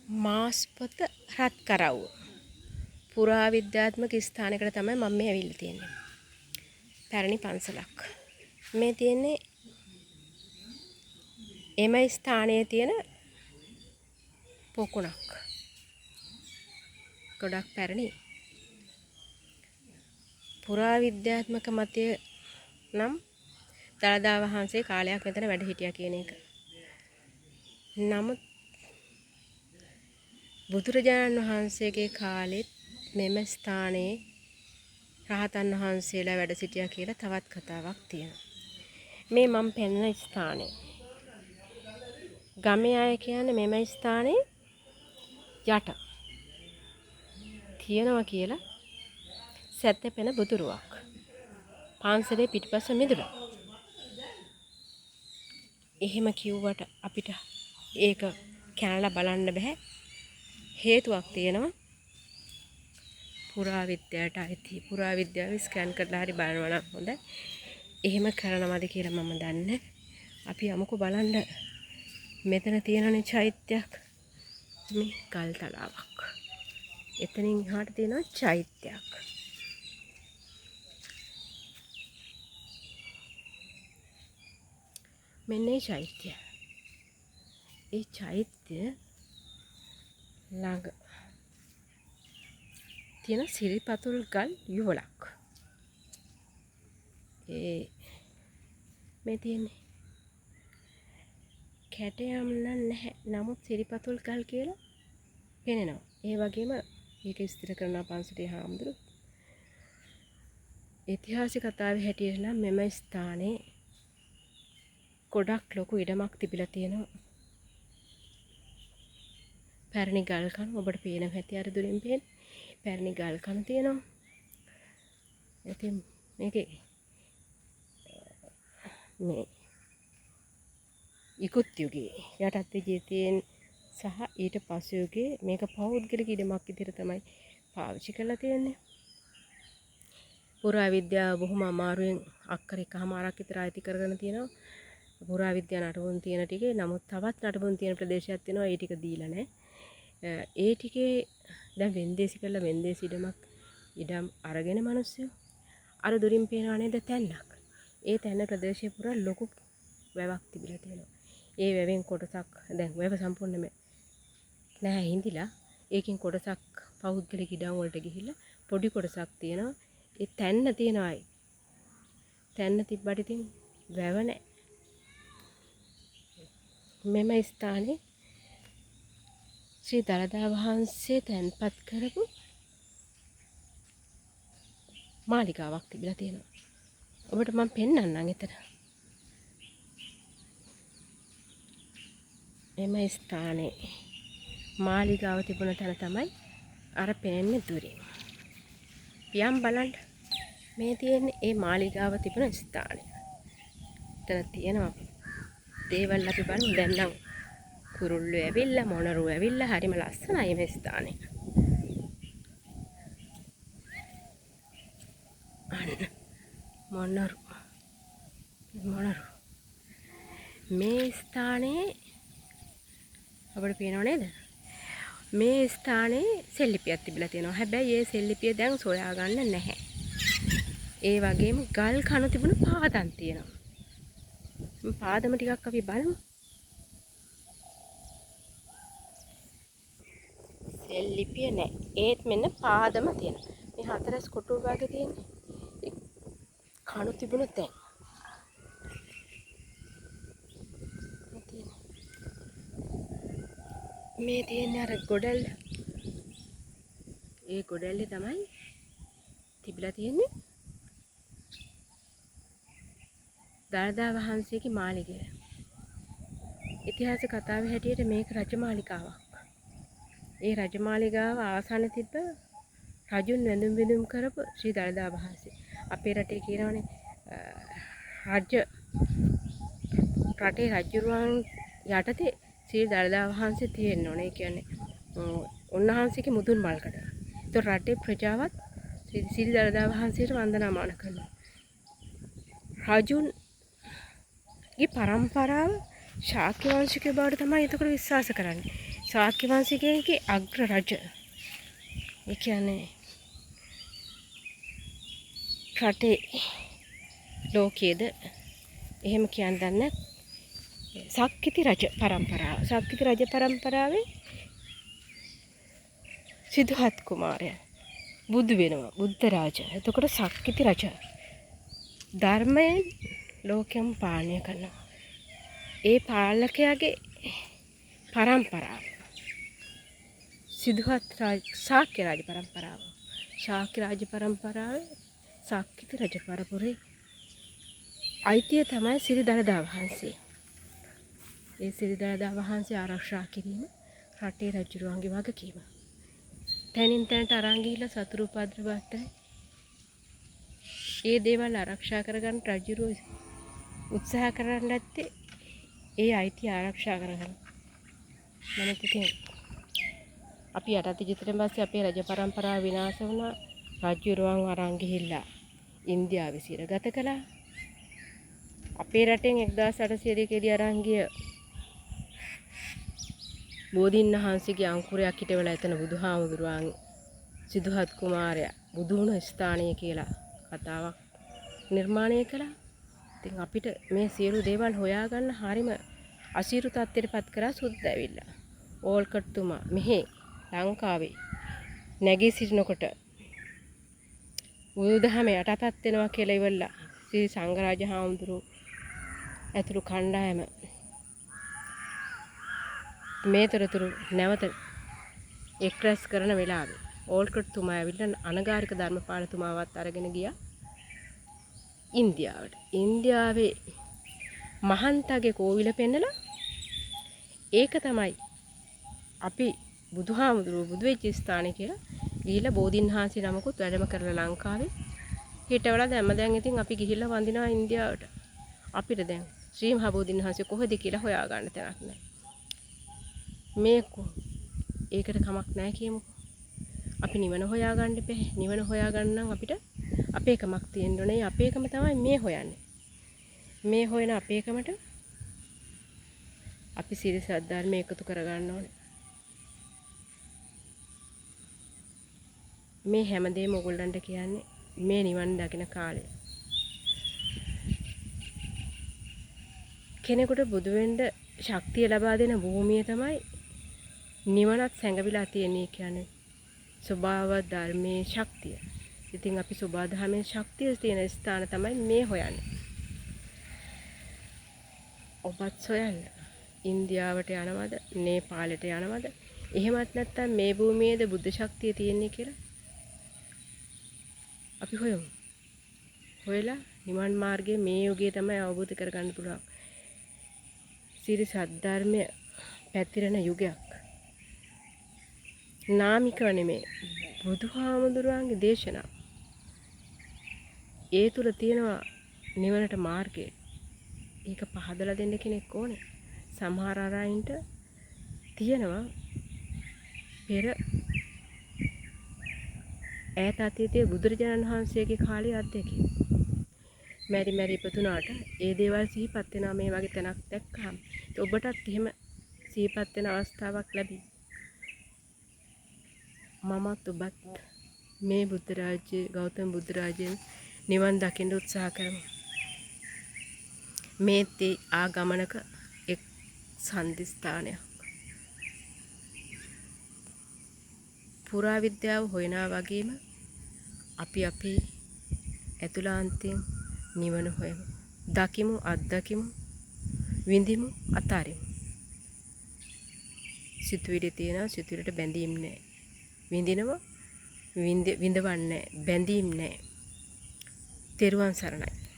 මාස්පොත රත්කරව්ව පුරාවිද්‍යාත්මක ස්ථානයකට තමයි මම මේ ඇවිල්ලා තියෙන්නේ. පැරණි පන්සලක්. මේ තියෙන්නේ එම ස්ථානයේ තියෙන පොකුණක්. ගොඩක් පැරණි. පුරාවිද්‍යාත්මක මතය නම් දළදා වහන්සේ කාලයක් මෙතන වැඩ හිටියා කියන එක. නමුත් බුදුරජාණන් වහන්සේගේ කාලෙත් මෙම ස්ථානයේ රහතන් වහන්සේලා වැඩ සිටියා කියලා තවත් කතාවක් තියෙනවා. මේ මම පෙන්වන ස්ථානය. ගමේ අය කියන්නේ මෙම ස්ථානයේ යට තියෙනවා කියලා සැතපෙන බුදුරුවක්. පන්සලේ පිටිපස්ස මිදුලා. එහෙම කිව්වට අපිට ඒක කැනලා බලන්න බෑ. හේතුවක් තියෙනවා. පුරාවිද්‍යාවට අයිති පුරාවිද්‍යාව ස්කෑන් කරලා හරි බලනවා නම් හොඳයි. එහෙම කරනවද කියලා මම දන්නේ. අපි යමුකෝ බලන්න. මෙතන තියෙනනේ චෛත්‍යයක්. මේ ගල් තලාවක්. එතනින් එහාට තියෙනවා චෛත්‍යයක්. මෙන්න මේ චෛත්‍ය. ඒ චෛත්‍ය ළඟ තියෙන සිරිපතුල් ගල් යුවලක්. මේ තියෙන්නේ කැටයම් නැහැ. නමුත් සිරිපතුල් ගල් කියලා පෙනෙනවා. ඒ වගේම මේක විස්තර කරන පන්සලේ හාමුදුරු ඉතිහාසික කතාවේ හැටියට නම් මෙම ස්ථානයේ ගොඩක් ලොකු ඉඩමක් තිබිලා තියෙනවා. පැරණි ගල් කණු ඔබට පේනවා ඇති අර දුරින් පේන්නේ. පැරණි ගල් කණු තියෙනවා. ඉතින් මේකේ මේ ඉකුත් යුගයේ යටත් විජිතයෙන් සහ ඊට පසු යුගයේ මේක පෞද්ගලික ඉඩමක් විදිහට තමයි පාවිච්චි කරලා තියෙන්නේ. පුරාවිද්‍යාව බොහොම අමාරුවෙන් අක්කර එකමාරක් විතර අයිති කරගෙන තියෙනවා. පුරාවිද්‍යාව නටබුන් තියෙන ටිකේ නමුත් තවත් නටබුන් තියෙන ප්‍රදේශයක් තියෙනවා. ඒ ටික දීලා නැහැ. ඒ ටිකේ දැන් වෙන්දේසි කරලා වෙන්දේසි ඉඩම් අරගෙන මිනිස්සු අර දුරින් පේනවා නේද තැන්නක්. ඒ තැන්න ප්‍රදේශයේ පුරා ලොකු වැවක් තිබිලා තියෙනවා. ඒ වැවෙන් කොටසක් දැන් වැව සම්පූර්ණයෙන්ම නැහැ හිඳිලා. ඒකෙන් කොටසක් පෞද්ගලික ඉඩම් වලට ගිහිල්ලා පොඩි කොටසක් තියෙනවා. ඒ තැන්න තියෙනවායි. තැන්න තිබ්බට ඉතින් වැව නැහැ. මෙම ස්ථානයේ ශ්‍රී දළදා වහන්සේ තැන්පත් කරපු මාලිගාවක් තිබිලා තියෙනවා. ඔබට මම පෙන්නන්නම් එතන. එම ස්ථානයේ මාලිගාව තිබුණ තැන තමයි අර පෙනෙන්නේ දුරින්. පියම් බලන්න. මේ තියෙන්නේ ඒ මාලිගාව තිබුණ ස්ථානය. එතන තියෙනවා දේවල් අපි බලමු. දැන් නම් කුරුල්ලෝ ඇවිල්ලා මොනරුව ඇවිල්ලා හරිම ලස්සනයි මේ ස්ථානය. අන්න මොනරු මේ ස්ථානයේ අපිට පේනව නේද? මේ ස්ථානයේ සෙල්ලිපියක් තිබිලා තියෙනවා. හැබැයි ඒ සෙල්ලිපිය දැන් සොයාගන්න නැහැ. ඒ වගේම ගල් කණු තිබුණ පාදම් තියෙනවා. පාදම ටිකක් අපි බලමු. සෙල්ලිපිය නැහැ. ඒත් මෙන්න පාදම තියෙනවා. මේ හතරස් කොටුව වගේ තියෙන්නේ. කණු තිබුණ තැන්. මේ තියෙන්නේ අර ගොඩල්. ඒ ගොඩල්ලේ තමයි තිබිලා තියෙන්නේ දළදා වහන්සේගේ මාලිගය. ඉතිහාස කතාවේ හැටියට මේක රජමාලිගාවක්. ඒ රජමාලිගාව ආසන්න තිබ්බ රජුන් වැඳුම් කරපු ශ්‍රී දළදා වහන්සේ. අපේ රටේ කියනවනේ රටේ රජුරුවන් යටතේ ශ්‍රී දළදා වහන්සේ තියෙන්න ඕනේ. ඒ කියන්නේ උන්වහන්සේගේ මුදුන් මල්කඩ. ඒතොර රටේ ප්‍රජාවත් ශ්‍රී දළදා වහන්සේට වන්දනාමාන කරනවා. රජුන්ගේ පරම්පරාව ශාක්‍ය වංශිකය බවට තමයි එතකොට විශ්වාස කරන්නේ. ශාක්‍ය වංශිකයන්ගේ අග්‍ර රජ. ඒ කියන්නේ රටේ ලෝකයේද එහෙම කියන්න දන්නේ සක්විති රජ පරම්පරාව. සක්විති රජ පරම්පරාවේ සිදුහත් කුමාරයා බුදු වෙනවා. බුද්ධ රාජ. එතකොට සක්විති රජ ධර්මයෙන් ලෝකයම පාලනය කරනවා. ඒ පාලකයාගේ පරම්පරාව සිදුහත් ශාක්‍ය රාජ පරම්පරාව. ශාක්‍ය රාජ පරම්පරාවේ සක්විති රජ පරපුරේ අයිතිය තමයි සිරි දළදා වහන්සේ. ඒ සිරි දළදා වහන්සේ ආරක්ෂා කිරීම රටේ රජුරුවන්ගේ වගකීම. තැනින් තැනට අරන් ගිහිල්ලා සතුරු උපද්‍රව අතරේ ඒ දේවල් ආරක්ෂා කරගන්න රජුරුව උත්සාහ කරන්නේ නැත්තේ ඒ අයිතිය ආරක්ෂා කරගන්න. නමුත් ඉතින් අපි යටත් ජිතෙන් පස්සේ අපේ රජ පරම්පරාව විනාශ වුණා. රජුරුවන් අරන් ගිහිල්ලා ඉන්දියාවේ සිරගත කළා. අපේ රටෙන් 1802 දී අරන් ගිය බෝධීන් වහන්සේගේ අංකුරයක් හිටවලා එතන බුදුහාමුදුරුවන් සිදුහත් කුමාරයා බුදු වුණ ස්ථානය කියලා කතාවක් නිර්මාණය කළා. ඉතින් අපිට මේ සියලු දේවල් හොයාගන්න හරිම අසීරු තත්ත්වයටපත් කරා සුද්ධ ඇවිල්ලා. ඕල්කට් තුමා මෙහි ලංකාවේ නැගී සිටිනකොට බුදුදහම යටපත් වෙනවා කියලා ඉවරලා ශ්‍රී සංඝරාජ හාමුදුරුවෝ ඇතුළු කණ්ඩායම මේ තොරතුරු නැවත එක්රැස් කරන වෙලාවේ ඕල්කට් තුමා ඇවිල්ලා අනගාരിക ධර්මපාලතුමාවත් අරගෙන ගියා ඉන්දියාවට. ඉන්දියාවේ මහන්තගේ කෝවිල පෙන්නලා ඒක තමයි අපි බුදුහාමුදුරුවෝ බුදු වෙච්ච ස්ථානේ කියලා ගිහිල්ලා බෝධීන් වහන්සේ නමකුත් වැඩම කරලා ලංකාවේ හිටවලා දැන් ඉතින් අපි ගිහිල්ලා වඳිනවා ඉන්දියාවට. අපිට දැන් ශ්‍රී මහා බෝධීන් වහන්සේ කොහෙද කියලා හොයාගන්න තැනක් නැහැ. ඒකට කමක් නැහැ කියමුකෝ. අපි නිවන හොයාගන්න බෑ. නිවන හොයාගන්න නම් අපිට අපේකමක් තියෙන්න ඕනේ. අපේකම තමයි මේ හොයන්නේ. මේ හොයන අපේකමට අපි සීල සද්ධර්ම එකතු කරගන්න ඕනේ. මේ හැමදේම ඔයගොල්ලන්ට කියන්නේ මේ නිවන් දකින කාලය. කෙනෙකුට බුදු වෙන්න ශක්තිය ලබා දෙන භූමිය තමයි නිවනත් සැඟවිලා තියෙන්නේ කියන්නේ ස්වභාව ධර්මයේ ශක්තිය. ඉතින් අපි ස්වභාව ධර්මයේ ශක්තිය තියෙන ස්ථාන තමයි මේ හොයන්නේ. ඔබත් හොයන්න. ඉන්දියාවට යනවද? නේපාලයට යනවද? එහෙමත් නැත්නම් මේ භූමියේද බුද්ධ ශක්තිය තියෙන්නේ කියලා අපි හොයමු. හොයලා නිවන් මාර්ගයේ මේ යෝගයේ තමයි අවබෝධ කරගන්න පුළුවන්. සිරි සද්ධර්මය පැතිරෙන යුගයක්. නාමිකව නෙමෙයි බුදුහාමුදුරුවන්ගේ දේශනා. ඒ තුල තියෙනවා නිවනට මාර්ගය. ඒක පහදලා දෙන්න කෙනෙක් ඕනේ. සමහර අරයින්ට තියෙනවා පෙර ඈත අතීතයේ බුදුරජාණන් වහන්සේගේ කාලයේ අත්දැකීම්. මෙරි ඉපතුනාට ඒ දේවල් සිහිපත් වෙනවා මේ වගේ තැනක් දැක්කහම. ඔබටත් එහෙම සිහිපත් වෙන අවස්ථාවක් ලැබි. මමත් ඔබත් මේ බුද්ධ රාජ්‍යයේ ගෞතම බුදු රාජ්‍යයෙන් නිවන් දකින්න උත්සාහ කරමු. මේතේ ආගමනක එක් සම්දිස්ථානයක්. පුරා විද්‍යාව හොයනා වගේම අපි ඇතුළාන්තයෙන් නිවන හොයමු. දකිමු, අත්දකිමු, විඳිමු, අතාරිමු. සිතුවිලි තියෙනවා, සිතුවිලට බැඳීම් නැහැ. විඳිනවා, විඳවන්නේ බැඳීම් නැහැ. තෙරුවන් සරණයි.